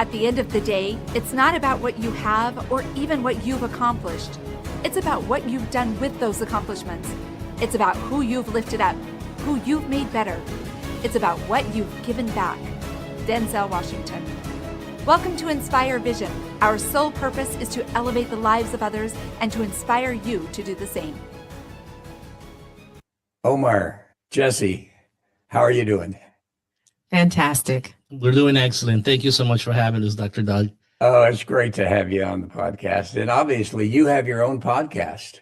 At the end of the day, it's not about what you have or even what you've accomplished. It's about what you've done with those accomplishments. It's about who you've lifted up, who you've made better. It's about what you've given back. Denzel Washington. Welcome to Inspire Vision. Our sole purpose is to elevate the lives of others and to inspire you to do the same. Omar, Jessie, how are you doing? Fantastic. We're doing excellent. Thank you so much for having us, Dr. Doug. Oh, it's great to have you on the podcast. And obviously, you have your own podcast.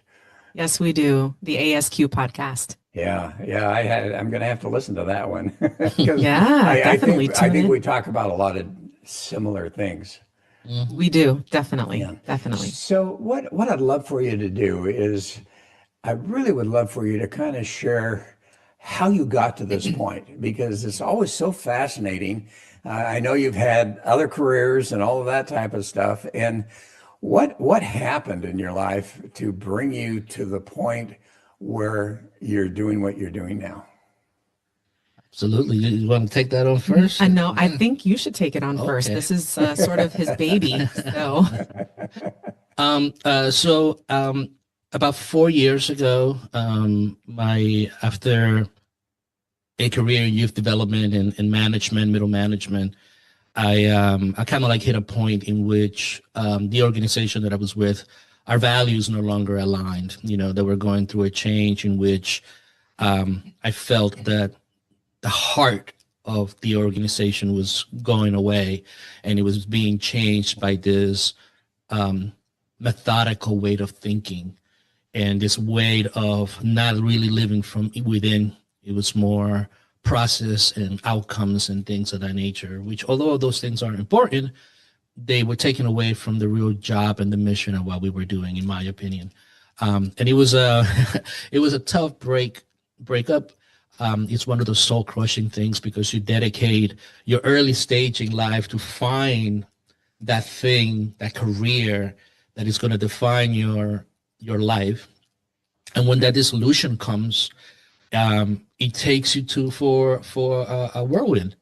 Yes, we do. The ASQ podcast. Yeah. I'm going to have to listen to that one. 'Cause Yeah, I definitely. think we talk about a lot of similar things. We do. Definitely. Yeah. Definitely. So what I'd love for you to do is I really would love for you to kind of share how you got to this point, because it's always so fascinating. I know you've had other careers and all of that type of stuff. And what happened in your life to bring you to the point where you're doing what you're doing now? Absolutely. You want to take that on first? I know. I think you should take it on first. Okay. This is sort of his baby. So, about 4 years ago, after a career in youth development and management, middle management, I kind of like hit a point in which the organization that I was with, our values no longer aligned. You know, that we're going through a change in which I felt that the heart of the organization was going away, and it was being changed by this methodical way of thinking and this way of not really living from within. It was more process and outcomes and things of that nature, which, although those things are important, they were taken away from the real job and the mission of what we were doing, in my opinion. And it was a it was a tough breakup. It's one of those soul crushing things, because you dedicate your early stage in life to find that thing, that career that is going to define your life. And when that dissolution comes, it takes you for a whirlwind,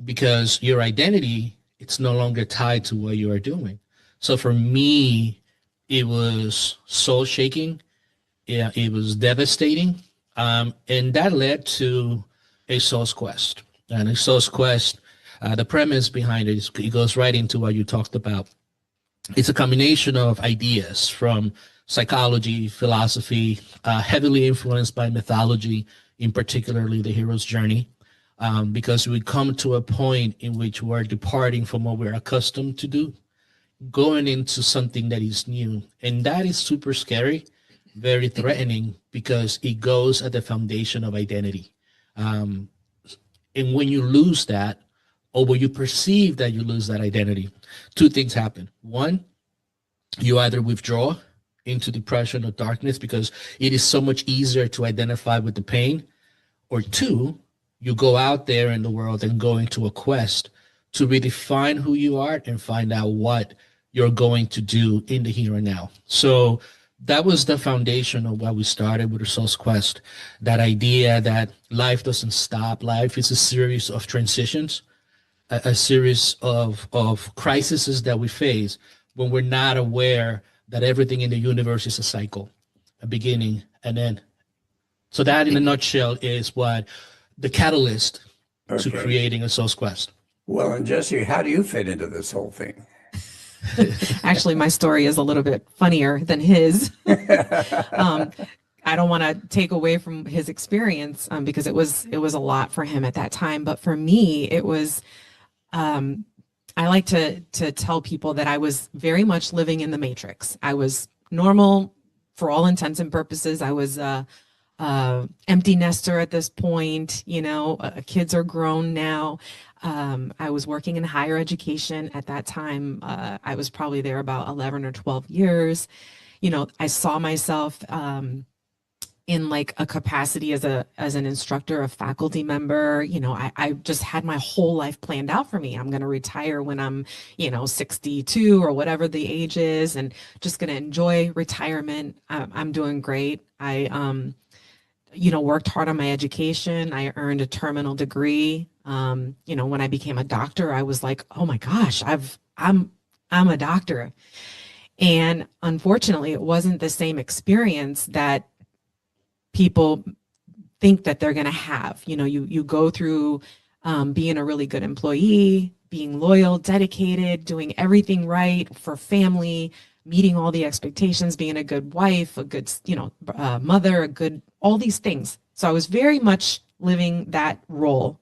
because your identity, it's no longer tied to what you are doing. So for me, it was soul shaking. Yeah, it was devastating. And that led to a soul's quest. And a soul's quest, the premise behind it it goes right into what you talked about. It's a combination of ideas from psychology, philosophy, heavily influenced by mythology, in particularly the hero's journey, because we come to a point in which we're departing from what we're accustomed to do, going into something that is new. And that is super scary, very threatening, because it goes at the foundation of identity. And when you lose that, or when you perceive that you lose that identity, two things happen. One, you either withdraw into depression or darkness because it is so much easier to identify with the pain, or two, you go out there in the world and go into a quest to redefine who you are and find out what you're going to do in the here and now. So that was the foundation of what we started with the Soul's Quest. That idea that life doesn't stop. Life is a series of transitions, a series of crises that we face when we're not aware that everything in the universe is a cycle, a beginning, and end. So that, in a nutshell, is what the catalyst to creating a Soul's Quest. Well, and Jessie, how do you fit into this whole thing? Actually, my story is a little bit funnier than his. I don't want to take away from his experience, because it was a lot for him at that time. But for me, it was, I like to tell people that I was very much living in the matrix. I was normal for all intents and purposes. I was empty nester at this point. You know, kids are grown now. I was working in higher education at that time. I was probably there about 11 or 12 years. You know, I saw myself in like a capacity as an instructor, a faculty member. You know, I just had my whole life planned out for me. I'm going to retire when I'm, 62 or whatever the age is, and just going to enjoy retirement. I'm doing great. I worked hard on my education. I earned a terminal degree. When I became a doctor, I was like, oh my gosh, I'm a doctor. And unfortunately, it wasn't the same experience that people think that they're going to have. You go through being a really good employee, being loyal, dedicated, doing everything right for family, meeting all the expectations, being a good wife, a good, mother, all these things. So I was very much living that role.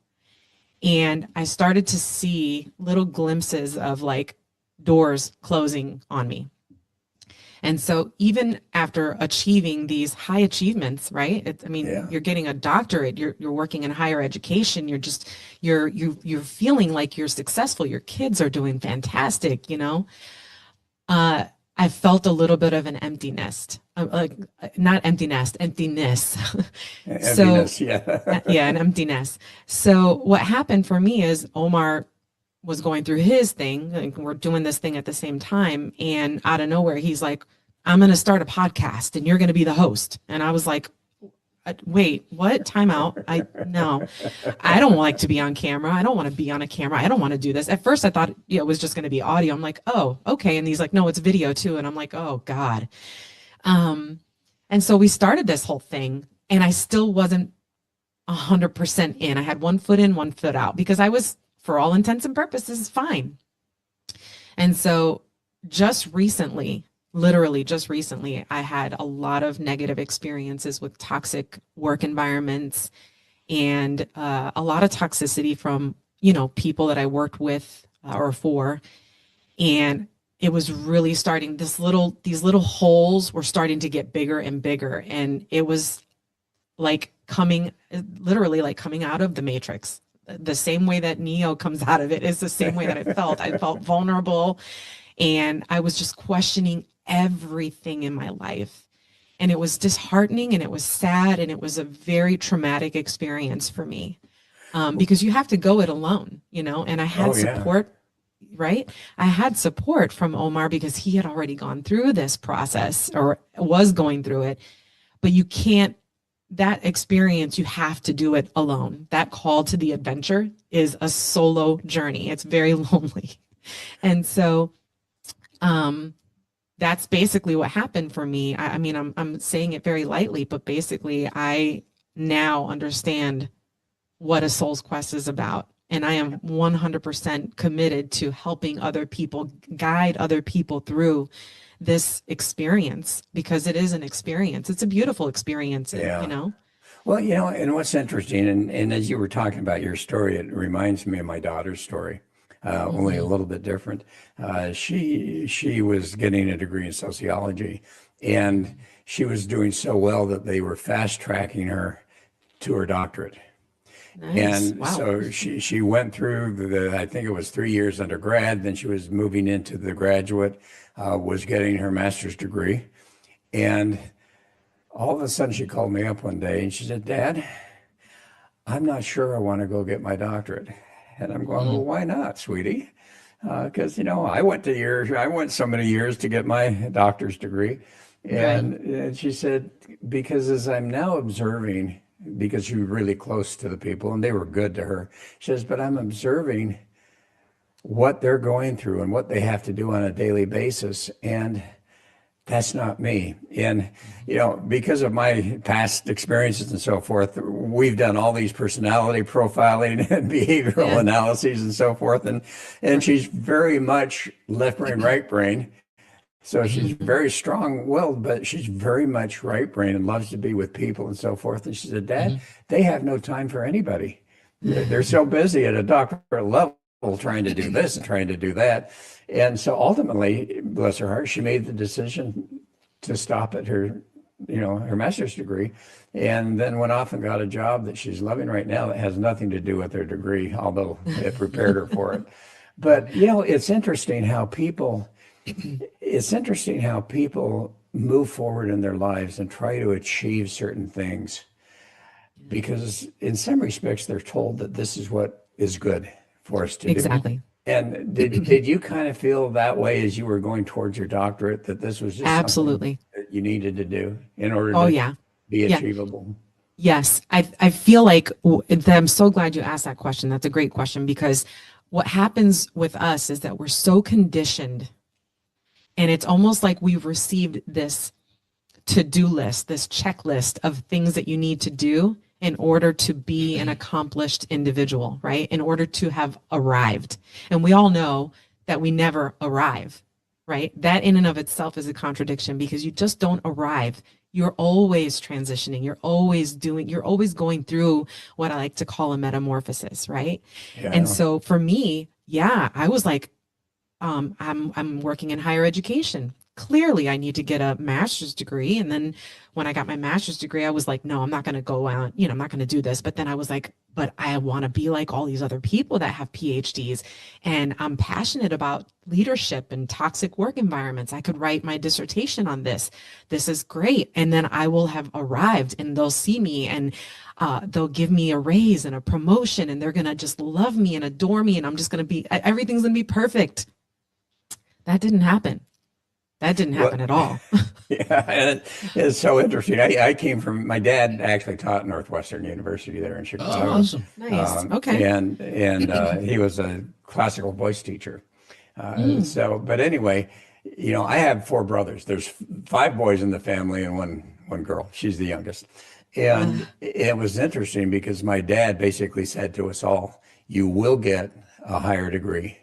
And I started to see little glimpses of like doors closing on me. And so even after achieving these high achievements, right? You're getting a doctorate, you're working in higher education, you're feeling like you're successful. Your kids are doing fantastic, I felt a little bit of an emptiness, not empty nest, emptiness. Emptiness, yeah. Yeah, an emptiness. So what happened for me is Omar was going through his thing, like we're doing this thing at the same time, and out of nowhere he's like, I'm going to start a podcast and you're going to be the host. And I was like, wait, what? Time out. No, I don't like to be on camera. I don't want to be on a camera. I don't want to do this. At first I thought it was just going to be audio. I'm like, oh, okay. And he's like, no, it's video too. And I'm like, oh God. And so we started this whole thing and I still wasn't 100% in. I had one foot in, one foot out because I was, for all intents and purposes, fine. And so literally just recently, I had a lot of negative experiences with toxic work environments and a lot of toxicity from, people that I worked with or for. And it was really starting, these little holes were starting to get bigger and bigger. And it was literally like coming out of the Matrix. The same way that Neo comes out of it is the same way that I felt. I felt vulnerable and I was just questioning everything in my life. And it was disheartening and it was sad and it was a very traumatic experience for me because you have to go it alone, and I had support, right? I had support from Omar because he had already gone through this process or was going through it, but that experience, you have to do it alone. That call to the adventure is a solo journey. It's very lonely. And so, that's basically what happened for me. I'm saying it very lightly, but basically I now understand what a soul's quest is about. And I am 100% committed to helping other people, guide other people through this experience because it is an experience. It's a beautiful experience, Well, and what's interesting, and as you were talking about your story, it reminds me of my daughter's story. Only a little bit different. She was getting a degree in sociology, and she was doing so well that they were fast tracking her to her doctorate. Nice. And wow. so she went through I think it was 3 years undergrad, then she was moving into the graduate, was getting her master's degree. And all of a sudden she called me up one day and she said, Dad, I'm not sure I want to go get my doctorate. And I'm going, well, why not, sweetie? Because, I went so many years to get my doctor's degree. And she said, because as I'm now observing, because you're really close to the people and they were good to her, she says, but I'm observing what they're going through and what they have to do on a daily basis. And that's not me. And, because of my past experiences and so forth, we've done all these personality profiling and behavioral analyses and so forth. And she's very much left brain, right brain. So she's very strong-willed, but she's very much right brain and loves to be with people and so forth. And she said, Dad, they have no time for anybody. They're so busy at a doctorate level trying to do this and trying to do that. And so ultimately, bless her heart, she made the decision to stop at her master's degree, and then went off and got a job that she's loving right now that has nothing to do with her degree, although it prepared her for it. But, it's interesting how people move forward in their lives and try to achieve certain things because in some respects, they're told that this is what is good for us to do. Exactly. And did you kind of feel that way as you were going towards your doctorate, that this was just absolutely something that you needed to do in order to be achievable? Yes, I feel like I'm so glad you asked that question. That's a great question because what happens with us is that we're so conditioned, and it's almost like we've received this to-do list, this checklist of things that you need to do in order to be an accomplished individual, right? In order to have arrived. And we all know that we never arrive, right? That in and of itself is a contradiction because you just don't arrive. You're always transitioning. You're always going through what I like to call a metamorphosis, right? Yeah. And so for me, yeah, I was like, I'm working in higher education. Clearly, I need to get a master's degree. And then when I got my master's degree, I was like, no, I'm not going to go out, I'm not going to do this. But then I was like, but I want to be like all these other people that have PhDs. And I'm passionate about leadership and toxic work environments. I could write my dissertation on this. This is great. And then I will have arrived and they'll see me and they'll give me a raise and a promotion and they're going to just love me and adore me. And I'm just going to be, everything's going to be perfect. That didn't happen. That didn't happen at all. Yeah, and it's so interesting. I came from, my dad actually taught at Northwestern University there in Chicago. Oh, awesome. Nice. Okay. And he was a classical voice teacher. But anyway, I have four brothers. There's five boys in the family and one girl. She's the youngest. And it was interesting because my dad basically said to us all, you will get a higher degree.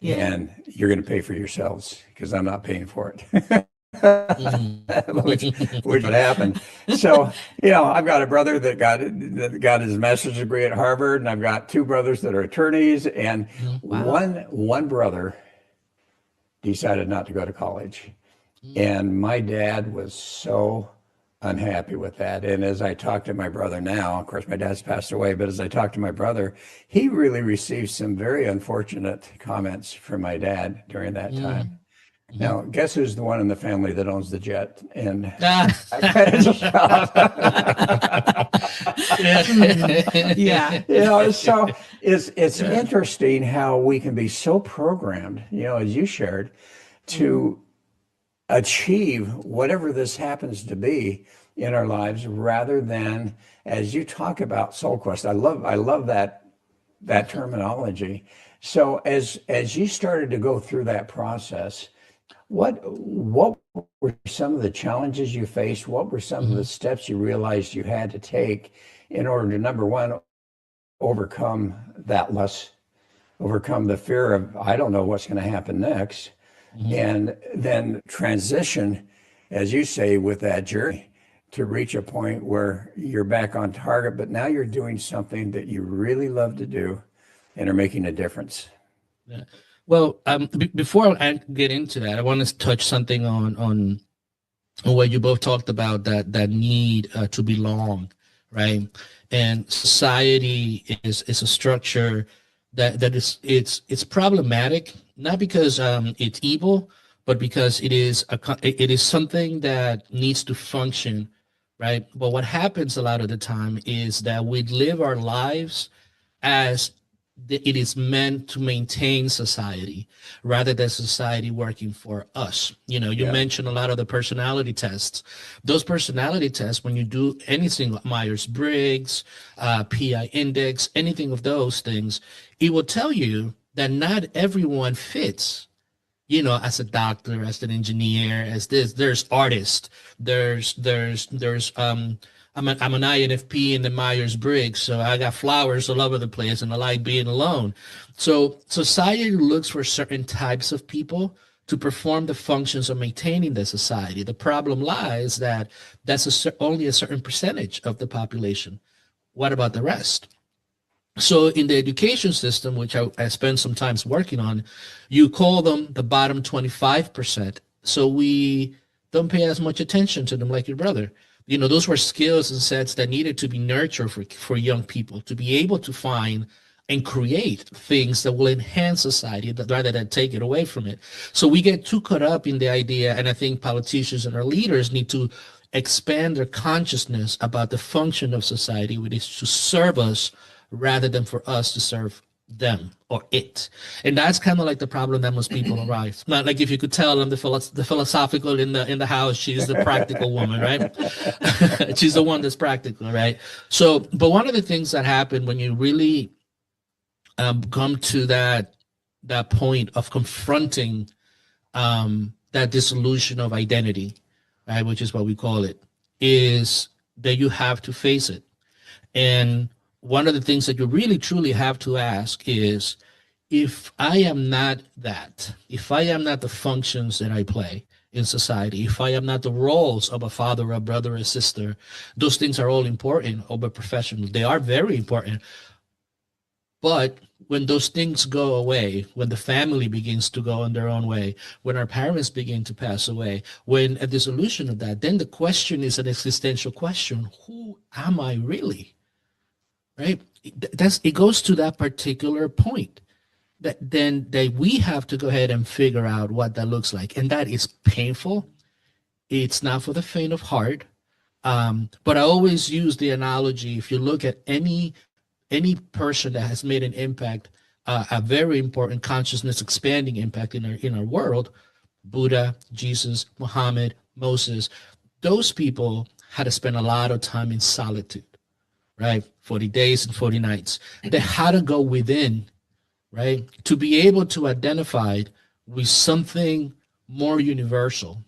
Yeah. And you're going to pay for yourselves because I'm not paying for it. which would happen. So, I've got a brother that got his master's degree at Harvard, and I've got two brothers that are attorneys, and one brother decided not to go to college. And my dad was so unhappy with that. And as I talk to my brother now, of course, my dad's passed away, but as I talk to my brother, he really received some very unfortunate comments from my dad during that time. Now, guess who's the one in the family that owns the jet? And I kind of just yeah. So it's interesting how we can be so programmed, as you shared, to achieve whatever this happens to be in our lives, rather than, as you talk about soul quest. I love that terminology. So as you started to go through that process, what were some of the challenges you faced? What were some of the steps you realized you had to take in order to, number one, overcome the fear of, I don't know what's going to happen next, and then transition, as you say, with that journey to reach a point where you're back on target, but now you're doing something that you really love to do and are making a difference? Yeah. Well, before I get into that, I want to touch something on what you both talked about, that need to belong, right? And society is a structure that it's problematic, not because it's evil, but because it is something that needs to function, right? But what happens a lot of the time is that we live our lives as it is meant to maintain society rather than society working for us. You mentioned a lot of the personality tests. Those personality tests, when you do anything, Myers-Briggs, PI index, anything of those things, it will tell you that not everyone fits, as a doctor, as an engineer, as this. There's artists, there's I'm an INFP in the Myers-Briggs, so I got flowers all over the place, and I like being alone. So society looks for certain types of people to perform the functions of maintaining the society. The problem lies that that's only a certain percentage of the population. What about the rest? So in the education system, which I spend some time working on, you call them the bottom 25%. So we don't pay as much attention to them like your brother. Those were skills and sets that needed to be nurtured for young people to be able to find and create things that will enhance society rather than take it away from it. So we get too caught up in the idea, and I think politicians and our leaders need to expand their consciousness about the function of society, which is to serve us rather than for us to serve them or it. And that's kind of like the problem that most people arise. Not like if you could tell I'm the philosophical in the house, she's the practical woman, right? She's the one that's practical, right? So, but one of the things that happen when you really come to that point of confronting that dissolution of identity, right, which is what we call it, is that you have to face it. And one of the things that you really truly have to ask is, if I am not that, if I am not the functions that I play in society, if I am not the roles of a father, a brother, a sister, those things are all important over professional. They are very important. But when those things go away, when the family begins to go on their own way, when our parents begin to pass away, when a dissolution of that, then the question is an existential question. Who am I really? Right? It goes to that particular point that we have to go ahead and figure out what that looks like. And that is painful. It's not for the faint of heart. But I always use the analogy, if you look at any person that has made an impact, a very important consciousness expanding impact in our world, Buddha, Jesus, Muhammad, Moses, those people had to spend a lot of time in solitude, right? 40 days and 40 nights. They had to go within, right? To be able to identify with something more universal.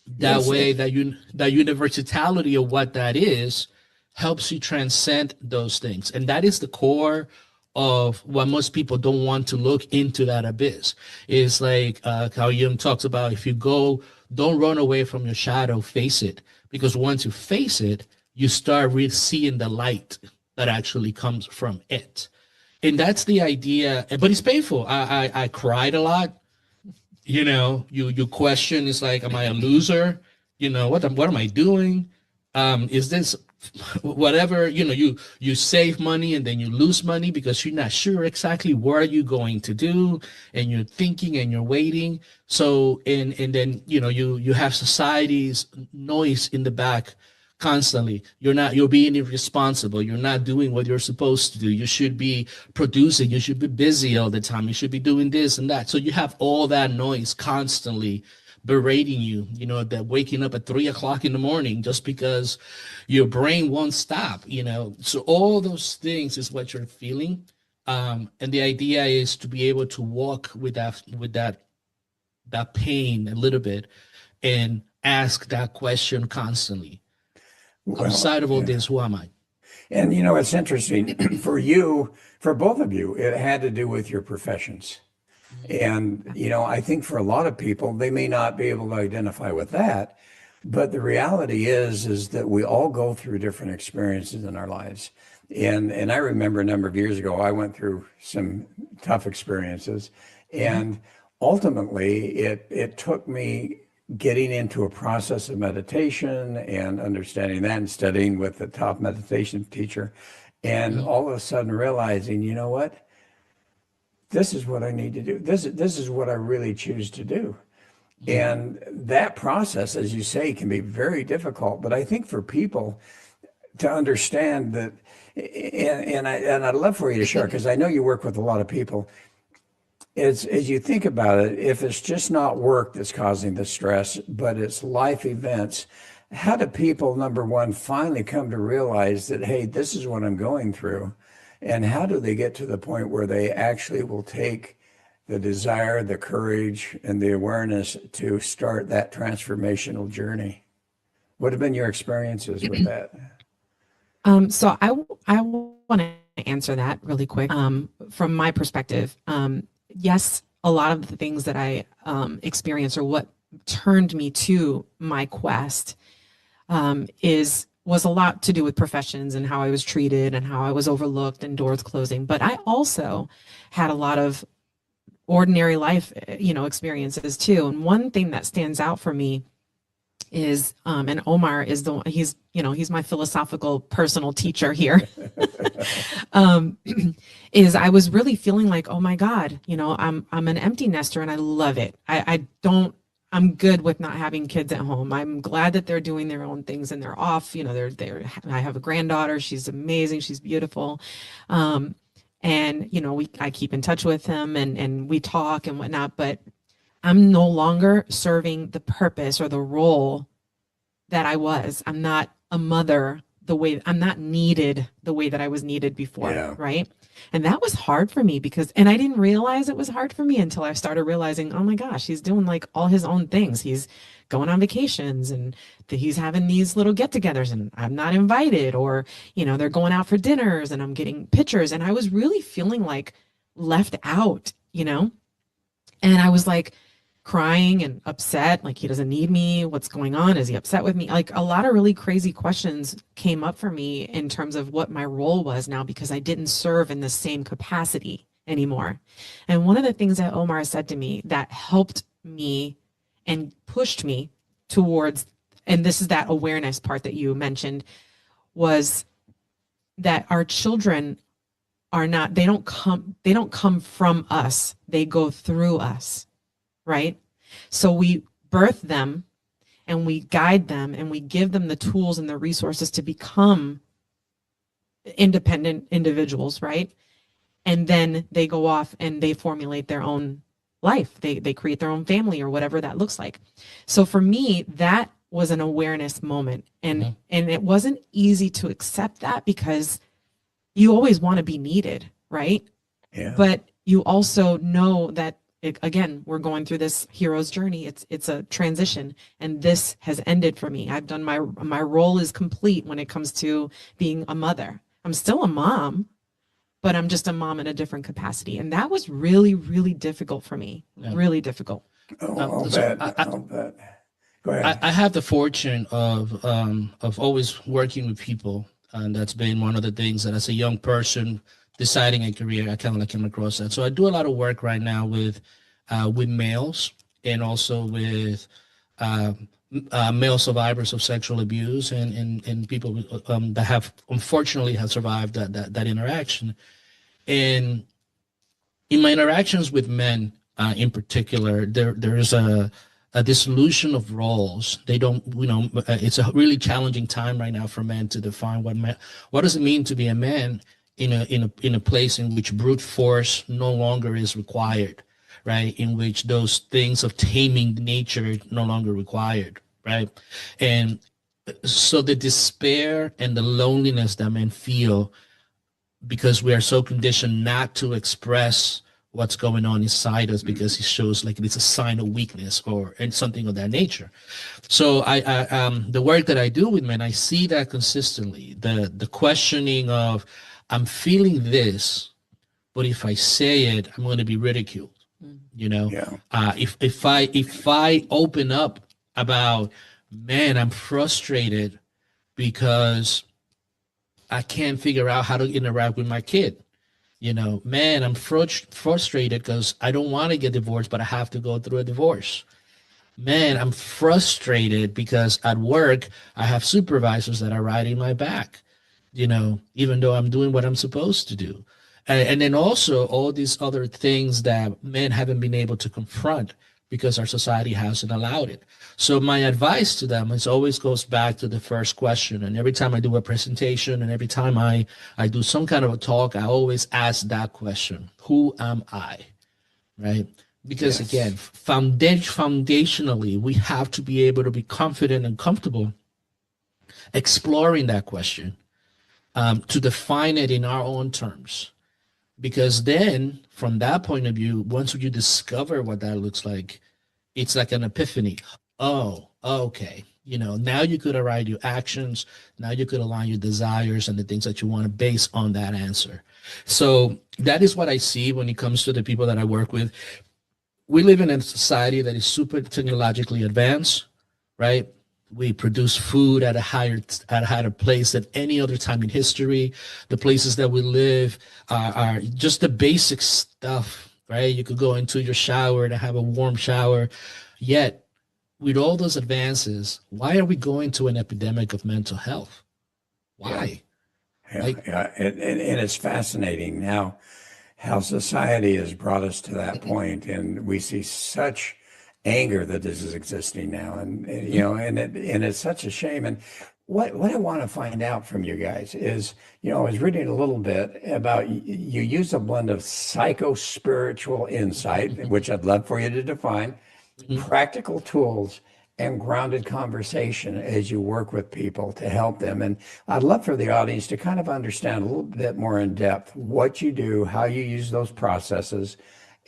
That Yes. way, that universality of what that is helps you transcend those things. And that is the core of what most people don't want to look into, that abyss. Is like how Jung talks about, if you go, don't run away from your shadow, face it. Because once you face it, you start really seeing the light that actually comes from it. And that's the idea. But it's painful. I cried a lot. You know, you question, it's like, am I a loser? You know, what am I doing? Is this whatever, you know, you save money and then you lose money because you're not sure exactly what you're going to do, and you're thinking and you're waiting. So and then, you know, you have society's noise in the back constantly. You're being irresponsible. You're not doing what you're supposed to do. You should be producing. You should be busy all the time. You should be doing this and that. So you have all that noise constantly berating you, you know, that waking up at 3 o'clock in the morning just because your brain won't stop, you know. So all those things is what you're feeling. And the idea is to be able to walk with that pain a little bit and ask that question constantly. Outside of all this, who am I? And you know, it's interesting for you, for both of you, it had to do with your professions. And, you know, I think for a lot of people, they may not be able to identify with that. But the reality is that we all go through different experiences in our lives. And I remember a number of years ago, I went through some tough experiences. And ultimately, it took me getting into a process of meditation and understanding that and studying with the top meditation teacher. And all of a sudden realizing, you know what? This is what I need to do. This is what I really choose to do. And that process, as you say, can be very difficult. But I think for people to understand that, and I'd love for you to share, because I know you work with a lot of people, as you think about it, if it's just not work that's causing the stress, but it's life events, how do people, number one, finally come to realize that, hey, this is what I'm going through? And how do they get to the point where they actually will take the desire, the courage, and the awareness to start that transformational journey? What have been your experiences with that? So I want to answer that really quick. From my perspective, yes, a lot of the things that I experienced, or what turned me to my quest, was a lot to do with professions and how I was treated and how I was overlooked and doors closing. But I also had a lot of ordinary life, you know, experiences too. And one thing that stands out for me is, and Omar is he's my philosophical personal teacher here, is I was really feeling like, oh my God, you know, I'm an empty nester and I love it. I'm good with not having kids at home. I'm glad that they're doing their own things and they're off. You know, I have a granddaughter. She's amazing. She's beautiful. And, I keep in touch with him and we talk and whatnot, but I'm no longer serving the purpose or the role that I was. I'm not a mother I'm not needed the way that I was needed before. Yeah. Right. And that was hard for me and I didn't realize it was hard for me until I started realizing, oh my gosh, he's doing like all his own things. He's going on vacations and he's having these little get-togethers and I'm not invited, or, they're going out for dinners and I'm getting pictures. And I was really feeling like left out, and I was like, crying and upset, like he doesn't need me. What's going on? Is he upset with me? Like a lot of really crazy questions came up for me in terms of what my role was now, because I didn't serve in the same capacity anymore. And one of the things that Omar said to me that helped me and pushed me towards, and this is that awareness part that you mentioned, was that our children they don't come from us. They go through us. Right? So we birth them and we guide them and we give them the tools and the resources to become independent individuals, right? And then they go off and they formulate their own life. They create their own family or whatever that looks like. So for me, that was an awareness moment. And it wasn't easy to accept that, because you always want to be needed, right? Yeah. But you also know that again, we're going through this hero's journey. It's a transition, and this has ended for me. I've done my role is complete when it comes to being a mother. I'm still a mom, but I'm just a mom in a different capacity. And that was really, really difficult for me. Yeah. Really difficult. I'll bet. Go ahead. I have the fortune of always working with people. And that's been one of the things that as a young person deciding a career, I kind of came across that. So I do a lot of work right now with males, and also with male survivors of sexual abuse and people that have unfortunately have survived that interaction. And in my interactions with men in particular, there is a dissolution of roles. They don't, it's a really challenging time right now for men to define what does it mean to be a man in a place in which brute force no longer is required, right? In which those things of taming nature no longer required, right? And so the despair and the loneliness that men feel because we are so conditioned not to express what's going on inside us, because it shows like it's a sign of weakness and something of that nature. So I the work that I do with men, I see that consistently. The questioning of, I'm feeling this, but if I say it, I'm going to be ridiculed. Yeah. If I open up about, man, I'm frustrated because I can't figure out how to interact with my kid. Man, I'm frustrated because I don't want to get divorced, but I have to go through a divorce. Man, I'm frustrated because at work, I have supervisors that are riding my back, even though I'm doing what I'm supposed to do. And then also all these other things that men haven't been able to confront because our society hasn't allowed it. So my advice to them is always goes back to the first question. And every time I do a presentation and every time I do some kind of a talk, I always ask that question: who am I? Right? Because again, foundationally, we have to be able to be confident and comfortable exploring that question, to define it in our own terms. Because then from that point of view, once you discover what that looks like, it's like an epiphany. Oh, okay. Now you could write your actions. Now you could align your desires and the things that you want to base on that answer. So that is what I see when it comes to the people that I work with. We live in a society that is super technologically advanced, right? We produce food at a higher place than any other time in history. The places that we live are just the basic stuff, right? You could go into your shower and have a warm shower. Yet, with all those advances, why are we going to an epidemic of mental health? Why? Yeah. And it's fascinating now how society has brought us to that point, and we see such anger that this is existing now, and and it's such a shame. And what I want to find out from you guys is, I was reading a little bit about you use a blend of psycho-spiritual insight, which I'd love for you to define, Mhm. practical tools, and grounded conversation as you work with people to help them. And I'd love for the audience to kind of understand a little bit more in depth what you do, how you use those processes,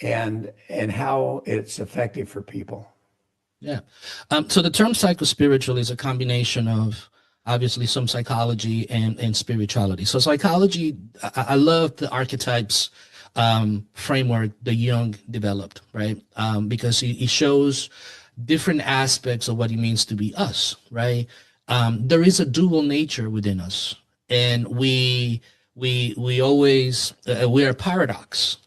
and how it's effective for people. Yeah. So the term psychospiritual is a combination of obviously some psychology and spirituality. So psychology, I love the archetypes framework that Jung developed, right? Because he shows different aspects of what it means to be us, right? There is a dual nature within us, and we always we're a paradox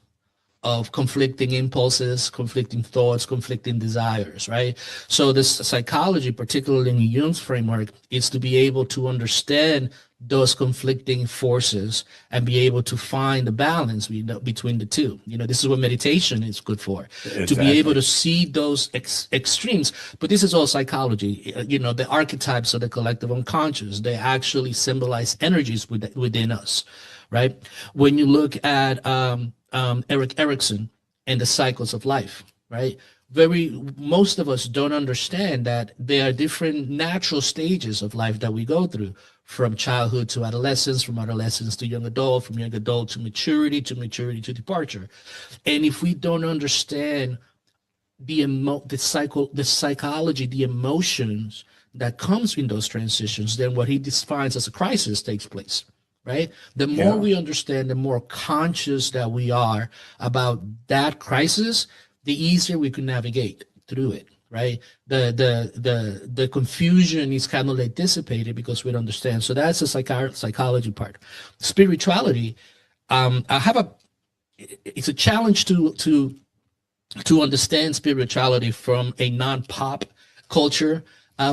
of conflicting impulses, conflicting thoughts, conflicting desires, right? So this psychology, particularly in Jung's framework, is to be able to understand those conflicting forces and be able to find the balance between the two. This is what meditation is good for, to be able to see those extremes. But this is all psychology. The archetypes of the collective unconscious, they actually symbolize energies within us, right? When you look at Eric Erickson and the cycles of life, right? Most of us don't understand that there are different natural stages of life that we go through, from childhood to adolescence, from adolescence to young adult, from young adult to maturity to departure. And if we don't understand the psychology, the emotions that comes in those transitions, then what he defines as a crisis takes place. Right? The more we understand, the more conscious that we are about that crisis, the easier we can navigate through it. Right? The confusion is kind of like dissipated because we understand. So that's the psychology part. Spirituality, it's a challenge to understand spirituality from a non-pop culture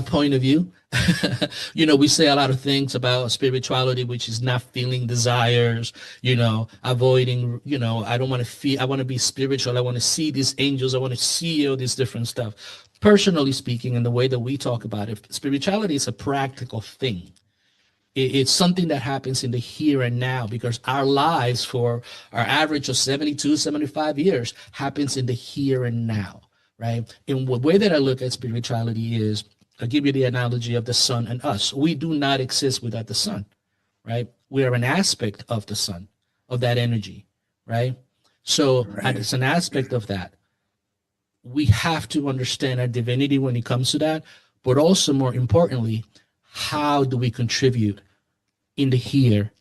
point of view. We say a lot of things about spirituality, which is not feeling desires, avoiding, I don't want to feel, I want to be spiritual. I want to see these angels. I want to see all this different stuff. Personally speaking, and the way that we talk about it, spirituality is a practical thing. It's something that happens in the here and now, because our lives, for our average of 72, 75 years, happens in the here and now, right? And the way that I look at spirituality is, I'll give you the analogy of the sun and us. We do not exist without the sun, right? We are an aspect of the sun, of that energy, right? So it's an aspect of that. We have to understand our divinity when it comes to that, but also more importantly, how do we contribute in the here,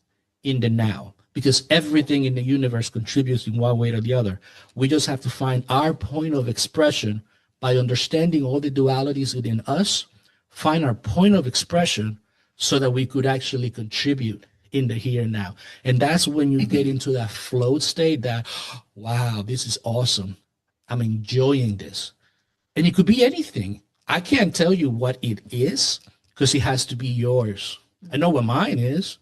in the now? Because everything in the universe contributes in one way or the other. We just have to find our point of expression by understanding all the dualities within us, find our point of expression so that we could actually contribute in the here and now. And that's when you get into that flow state that, wow, this is awesome. I'm enjoying this. And it could be anything. I can't tell you what it is because it has to be yours. I know what mine is.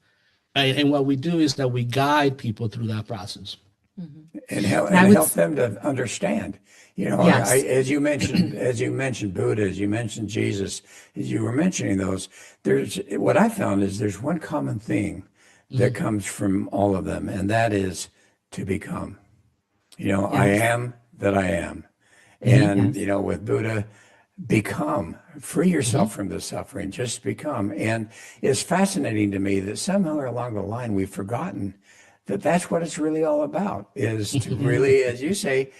And what we do is that we guide people through that process. And help them to understand. Yes. As you mentioned Buddha, as you mentioned Jesus, as you were mentioning those, what I found is there's one common theme that comes from all of them, and that is to become. I am that I am. And, with Buddha, become, free yourself from the suffering, just become. And it's fascinating to me that somewhere along the line we've forgotten that that's what it's really all about, is to really, as you say,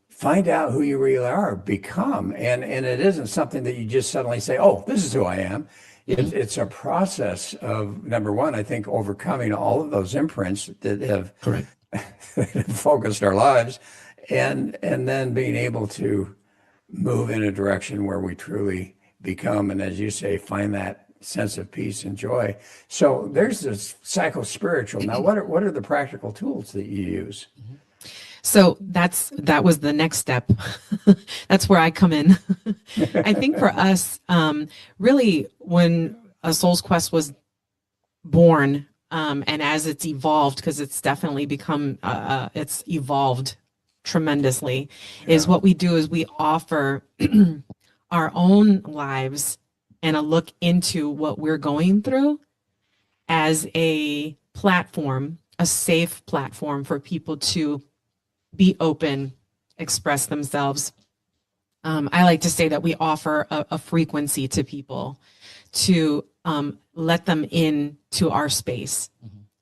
find out who you really are, become. And it isn't something that you just suddenly say, oh, this is who I am. It's a process of, number one, I think, overcoming all of those imprints that have focused our lives, and then being able to move in a direction where we truly become, and as you say, find that sense of peace and joy. So there's this psycho-spiritual. Now, what are the practical tools that you use? So that was the next step. That's where I come in. I think for us, really, when A Soul's Quest was born, and as it's evolved, because it's definitely become, it's evolved tremendously, is what we do is we offer our own lives and a look into what we're going through as a platform, a safe platform for people to be open, express themselves. I like to say that we offer a frequency to people to let them in to our space,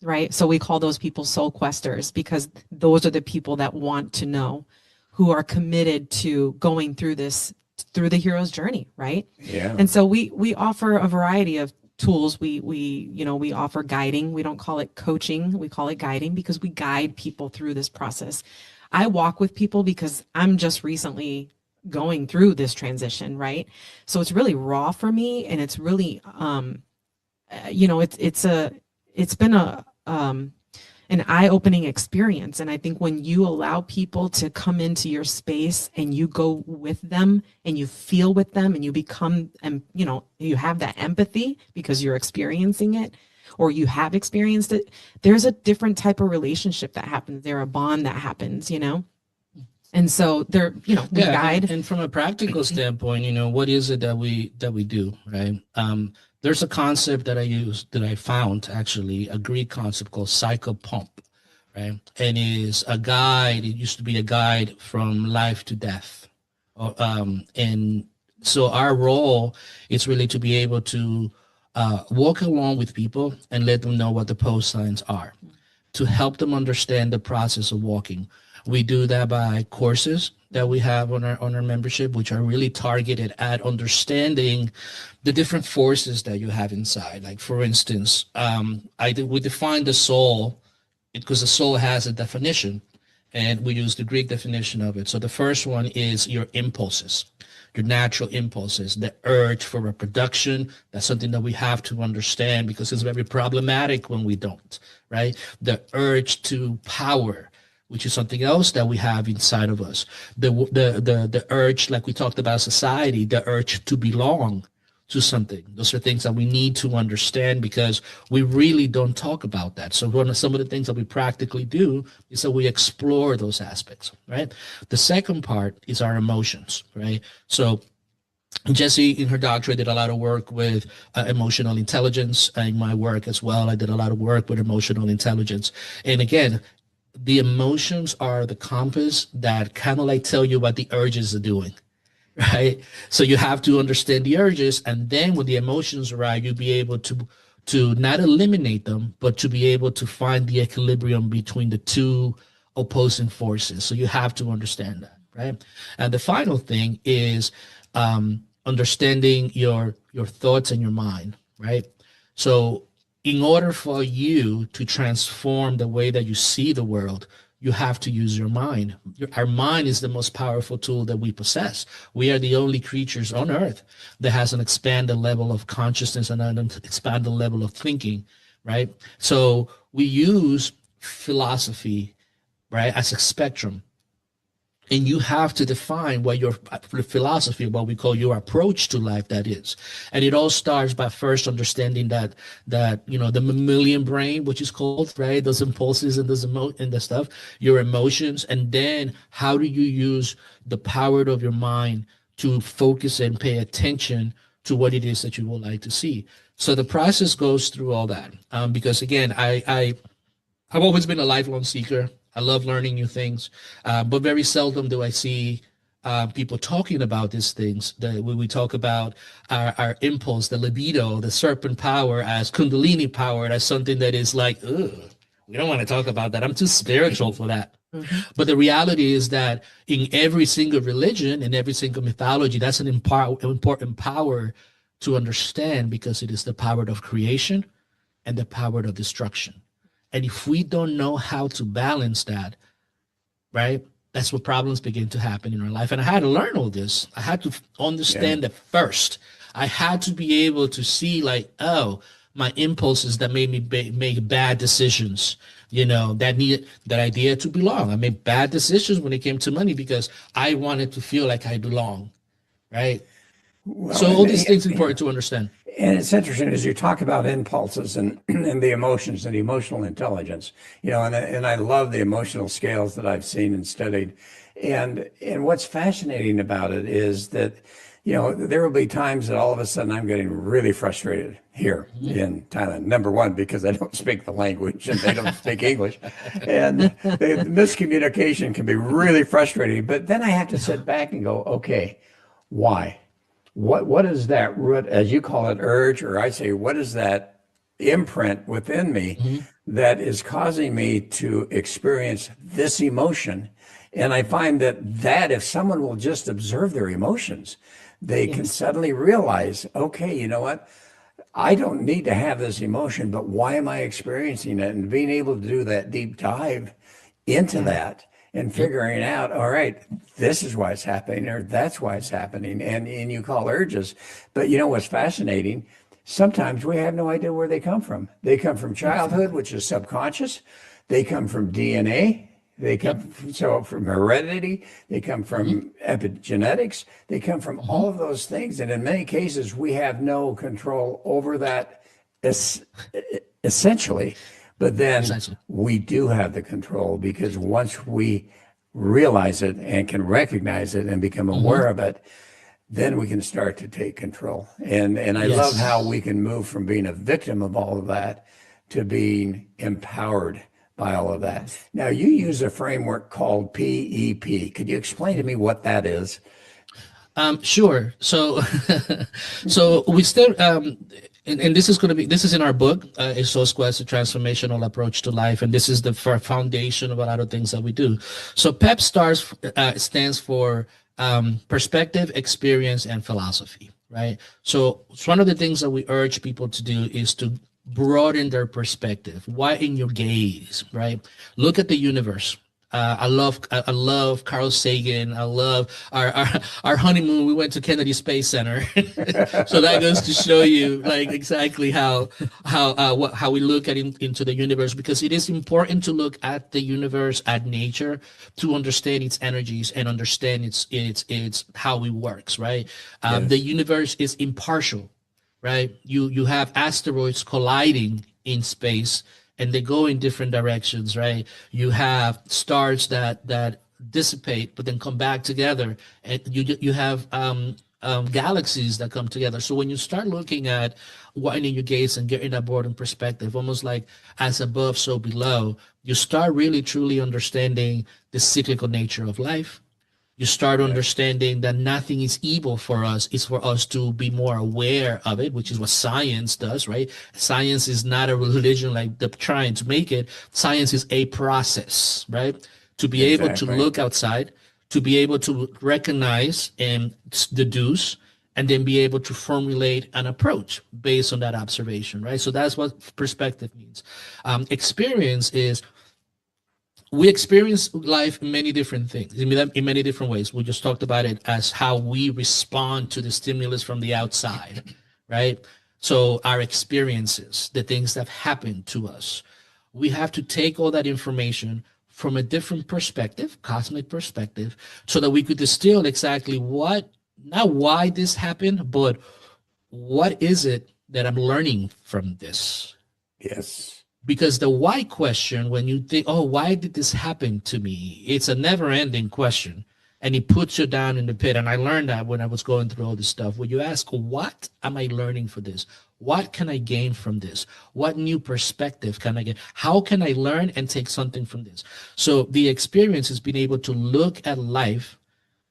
right? So we call those people soul questers, because those are the people that want to know, who are committed to going through this, through the hero's journey, right? Yeah. And so we offer a variety of tools. We offer guiding. We don't call it coaching. We call it guiding, because we guide people through this process. I walk with people because I'm just recently going through this transition, right? So it's really raw for me, and it's really it's been an eye-opening experience. And I think when you allow people to come into your space and you go with them and you feel with them and you become, and you have that empathy because you're experiencing it, or you have experienced it, there's a different type of relationship that happens there, a bond that happens, And so we guide. And from a practical standpoint, what is it that we do, right? There's a concept that I found, actually, a Greek concept called psychopomp, right? And is a guide. It used to be a guide from life to death. And so our role is really to be able to walk along with people and let them know what the post signs are, to help them understand the process of walking. We do that by courses that we have on our membership, which are really targeted at understanding the different forces that you have inside. Like, for instance, we define the soul because the soul has a definition, and we use the Greek definition of it. So the first one is your impulses, your natural impulses, the urge for reproduction. That's something that we have to understand, because it's very problematic when we don't, right? The urge to power, which is something else that we have inside of us. The urge, like we talked about society, the urge to belong to something. Those are things that we need to understand, because we really don't talk about that. So some of the things that we practically do is that we explore those aspects, right? The second part is our emotions, right? So Jessie, in her doctorate, did a lot of work with emotional intelligence. In my work as well, I did a lot of work with emotional intelligence. And again, the emotions are the compass that kind of like tell you what the urges are doing, right? So you have to understand the urges, and then when the emotions arrive, you'll be able to not eliminate them, but to be able to find the equilibrium between the two opposing forces. So you have to understand that, right? And the final thing is understanding your thoughts and your mind, right? So in order for you to transform the way that you see the world, you have to use your mind. Our mind is the most powerful tool that we possess. We are the only creatures on earth that has an expanded level of consciousness and an expanded level of thinking, right? So we use philosophy, right, as a spectrum. And you have to define what your philosophy, what we call your approach to life, that is. And it all starts by first understanding that the mammalian brain, which is called, right, those impulses and the stuff, your emotions, and then how do you use the power of your mind to focus and pay attention to what it is that you would like to see. So the process goes through all that, because again, I've always been a lifelong seeker. I love learning new things, but very seldom do I see people talking about these things. When we talk about our impulse, the libido, the serpent power as Kundalini power, as something that is like, ugh, we don't want to talk about that. I'm too spiritual for that. Mm-hmm. But the reality is that in every single religion, in every single mythology, that's an important power to understand, because it is the power of creation and the power of destruction. And if we don't know how to balance that, right, that's where problems begin to happen in our life. And I had to learn all this. I had to understand that first. I had to be able to see, like, oh, my impulses that made me make bad decisions, that idea to belong. I made bad decisions when it came to money because I wanted to feel like I belong, right? Well, so all these things are important to understand. And it's interesting as you talk about impulses and the emotions and the emotional intelligence, and I love the emotional scales that I've seen and studied. And what's fascinating about it is that, there will be times that all of a sudden I'm getting really frustrated here in Thailand. Number one, because I don't speak the language and they don't speak English. And the miscommunication can be really frustrating. But then I have to sit back and go, okay, why? What is that root, as you call it, urge, or I say, what is that imprint within me that is causing me to experience this emotion? And I find that if someone will just observe their emotions, they can suddenly realize, okay, you know what? I don't need to have this emotion, but why am I experiencing it? And being able to do that deep dive into that and figuring out, all right, this is why it's happening, or that's why it's happening. And you call urges. But what's fascinating? Sometimes we have no idea where they come from. They come from childhood, which is subconscious. They come from DNA. They come from heredity. They come from epigenetics. They come from all of those things. And in many cases, we have no control over that essentially. But then we do have the control, because once we realize it and can recognize it and become aware of it, then we can start to take control. And I love how we can move from being a victim of all of that to being empowered by all of that. Now, you use a framework called PEP. Could you explain to me what that is? Sure. So, so we still, and this is in our book, SOS Quest, a Transformational Approach to Life. And this is the foundation of a lot of things that we do. So PEP stands for perspective, experience, and philosophy, right? So it's one of the things that we urge people to do is to broaden their perspective, widen your gaze, right? Look at the universe. I love Carl Sagan. I love our honeymoon. We went to Kennedy Space Center, so that goes to show you like exactly how we look at into the universe, because it is important to look at the universe, at nature, to understand its energies and understand its how it works, right? The universe is impartial. Right, you have asteroids colliding in space, and they go in different directions. Right, you have stars that dissipate but then come back together, and you have galaxies that come together. So when you start looking at widening your gaze and getting that broadened perspective, almost like as above, so below, you start really truly understanding the cyclical nature of life. You start understanding that nothing is evil for us. It's for us to be more aware of it, which is what science does, right? Science is not a religion like they're trying to make it. Science is a process, right? To be able to look outside, to be able to recognize and deduce, and then be able to formulate an approach based on that observation, right? So that's what perspective means. Experience is, we experience life in many different things, in many different ways. We just talked about it as how we respond to the stimulus from the outside, right? So our experiences, the things that happen to us, we have to take all that information from a different perspective, cosmic perspective, so that we could distill exactly not why this happened, but what is it that I'm learning from this? Yes. Because the why question, when you think, oh, why did this happen to me? It's a never-ending question, and it puts you down in the pit. And I learned that when I was going through all this stuff. When you ask, what am I learning for this? What can I gain from this? What new perspective can I get? How can I learn and take something from this? So the experience has been able to look at life,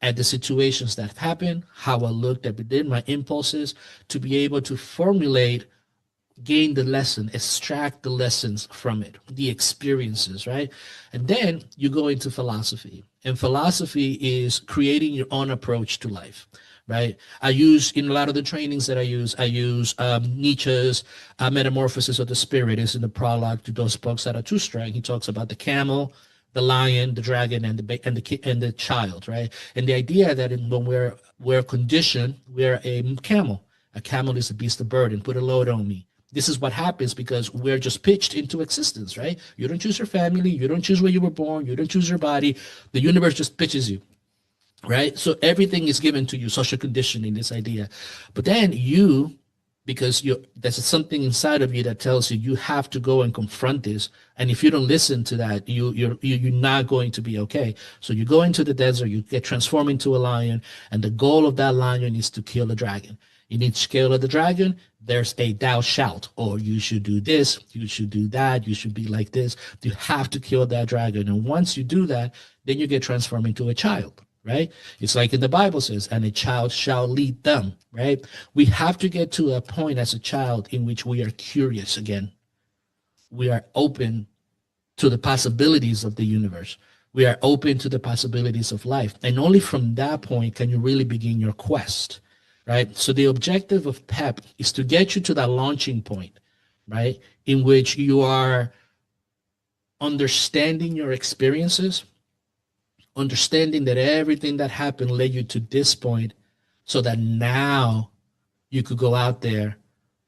at the situations that have happened, how I looked at within my impulses, to be able to formulate, gain the lesson, extract the lessons from it, the experiences, right? And then you go into philosophy. And philosophy is creating your own approach to life, right? I use, in a lot of the trainings that I use Nietzsche's Metamorphosis of the Spirit. Is in the prologue to those books that are too strong. He talks about the camel, the lion, the dragon, and the child, right? And the idea that when we're conditioned, we're a camel. A camel is a beast of burden. Put a load on me. This is what happens because we're just pitched into existence, right? You don't choose your family. You don't choose where you were born. You don't choose your body. The universe just pitches you, right? So everything is given to you, social conditioning, this idea. But then you because there's something inside of you that tells you you have to go and confront this. And if you don't listen to that, you're not going to be okay. So you go into the desert, you get transformed into a lion, and the goal of that lion is to kill the dragon. You need to kill the dragon. There's a thou shalt, or you should do this, you should do that, you should be like this. You have to kill that dragon. And once you do that, then you get transformed into a child. Right? It's like in the Bible says, and a child shall lead them, right? We have to get to a point as a child in which we are curious again. We are open to the possibilities of the universe. We are open to the possibilities of life. And only from that point can you really begin your quest, right? So the objective of PEP is to get you to that launching point, right? In which you are understanding your experiences, understanding that everything that happened led you to this point, so that now you could go out there,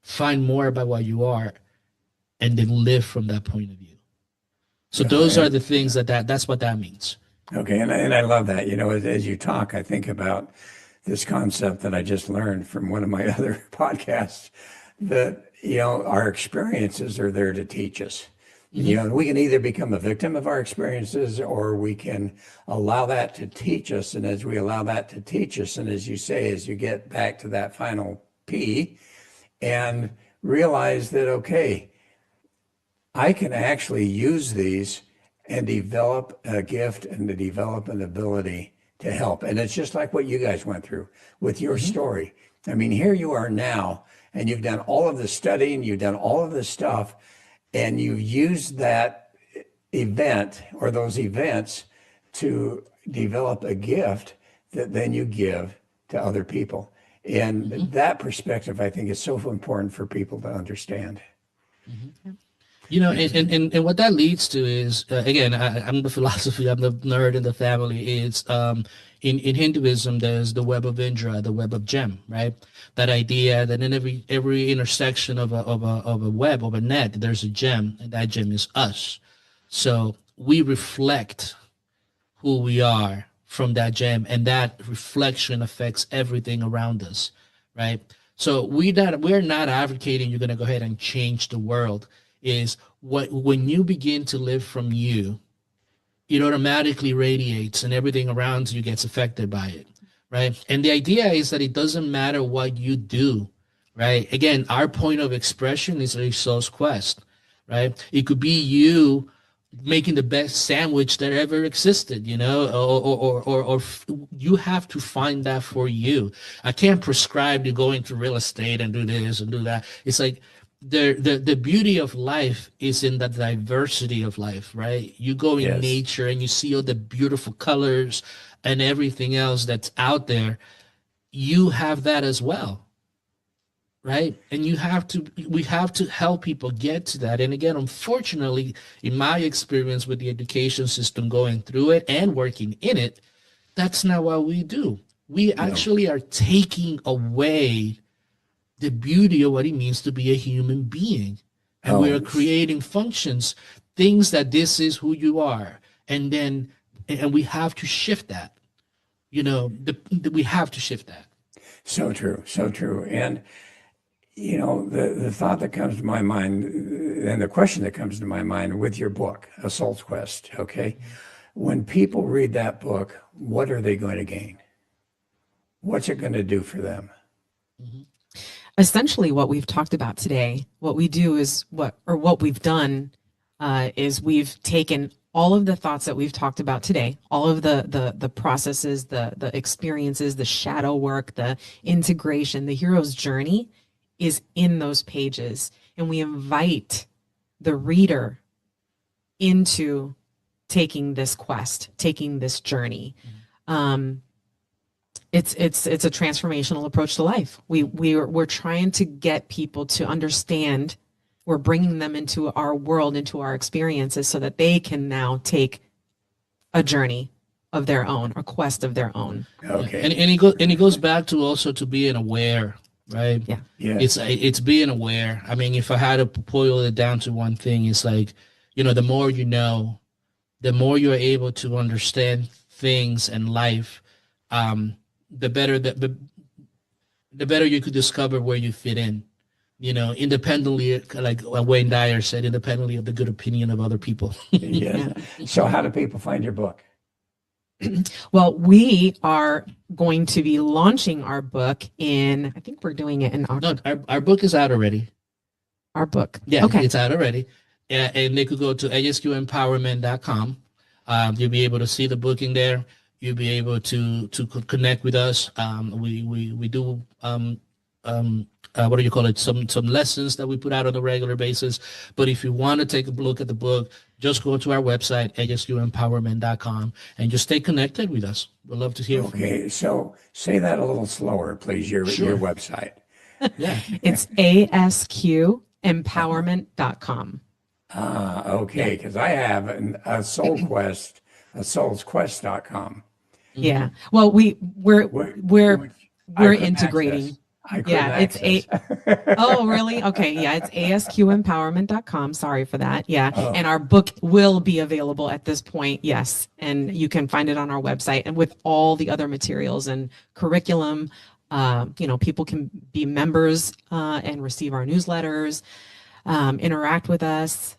find more about what you are, and then live from that point of view. So those are the things that's what that means. Okay, and I love that. You know, as you talk, I think about this concept that I just learned from one of my other podcasts, that, you know, our experiences are there to teach us. You know, we can either become a victim of our experiences, or we can allow that to teach us. And as we allow that to teach us, and as you say, as you get back to that final P and realize that, okay, I can actually use these and develop a gift and to develop an ability to help. And it's just like what you guys went through with your story. I mean, here you are now, and you've done all of the studying, you've done all of this stuff, and you've used that event or those events to develop a gift that then you give to other people. And that perspective, I think, is so important for people to understand. You know, and what that leads to is, again, I'm the philosophy, I'm the nerd in the family. It's in Hinduism, there's the web of Indra, the web of gem, right? That idea that in every intersection of a web, of a net, there's a gem, and that gem is us. So we reflect who we are from that gem, and that reflection affects everything around us, right? So we're not advocating you're going to go ahead and change the world. Is when you begin to live from you, it automatically radiates and everything around you gets affected by it, right? And the idea is that it doesn't matter what you do, right? Again, our point of expression is a soul's quest, right? It could be you making the best sandwich that ever existed, you know, or you have to find that for you. I can't prescribe you go into real estate and do this and do that. It's like, the beauty of life is in the diversity of life, right? You go in nature and you see all the beautiful colors and everything else that's out there. You have that as well, right? And we have to help people get to that. And again, unfortunately, in my experience with the education system going through it and working in it, that's not what we do. We actually are taking away the beauty of what it means to be a human being. And we are creating functions, things that this is who you are. And we have to shift that, you know, we have to shift that. So true. So true. And, you know, the thought that comes to my mind and the question that comes to my mind with your book, A Soul's Quest, okay? When people read that book, what are they going to gain? What's it going to do for them? Essentially what we've talked about today, what we do is what we've done is we've taken all of the thoughts that we've talked about today, all of the processes, the experiences, the shadow work, the integration, the hero's journey is in those pages. And we invite the reader into taking this quest, taking this journey. It's a transformational approach to life. We're trying to get people to understand. We're bringing them into our world, into our experiences, so that they can now take a journey of their own, a quest of their own. Okay. And it goes back to also to being aware, right? Yeah. It's being aware. I mean, if I had to boil it down to one thing, it's like, you know, the more you know, the more you're able to understand things and life. The better you could discover where you fit in, independently, like Wayne Dyer said, independently of the good opinion of other people. Yeah. So how do people find your book? Well, we are going to be launching our book I think we're doing it in October. No, our book is out already. Our book. Yeah, Okay. it's out already. And they could go to asqempowerment.com. You'll be able to see the book in there. You'll be able to connect with us. We do what do you call it? Some lessons that we put out on a regular basis. But if you want to take a look at the book, just go to our website, asqempowerment.com, and just stay connected with us. We'd love to hear from you. Okay, so say that a little slower, please, your website. Yeah. It's asqempowerment.com. Okay, because I have a Soul Quest, a soulsquest.com. Yeah. Well, we're I couldn't integrating. access. I couldn't It's access. Oh, really? Okay. Yeah. It's asqempowerment.com. Sorry for that. Yeah. Oh. And our book will be available at this point. Yes. And you can find it on our website and with all the other materials and curriculum. People can be members and receive our newsletters, interact with us.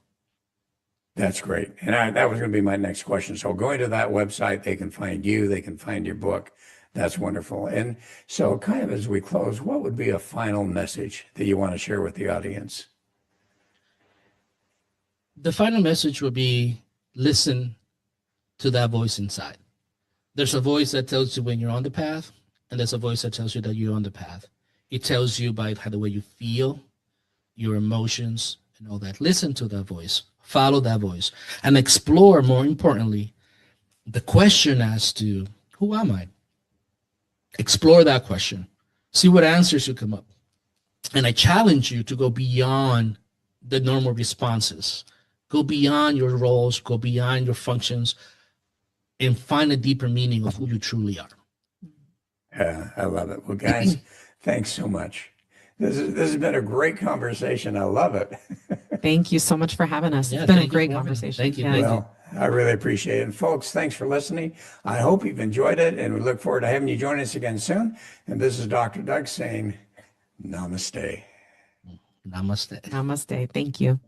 That's great. And that was going to be my next question. So going to that website, they can find you, they can find your book. That's wonderful. And so kind of as we close, what would be a final message that you want to share with the audience? The final message would be listen to that voice inside. There's a voice that tells you when you're on the path, and there's a voice that tells you that you're on the path. It tells you by the way you feel, your emotions, and all that. Listen to that voice. Follow that voice. And explore, more importantly, the question as to, who am I? Explore that question. See what answers you come up. And I challenge you to go beyond the normal responses. Go beyond your roles, go beyond your functions, and find a deeper meaning of who you truly are. I love it. Well, guys, thanks so much. This has been a great conversation. I love it. Thank you so much for having us. Yeah, It's been a thank you great for having me. conversation. Thank you. Yeah. Thank you. Well, I really appreciate it. And folks, thanks for listening. I hope you've enjoyed it, and we look forward to having you join us again soon. And this is Dr. Doug saying, namaste. Namaste. Namaste. Thank you.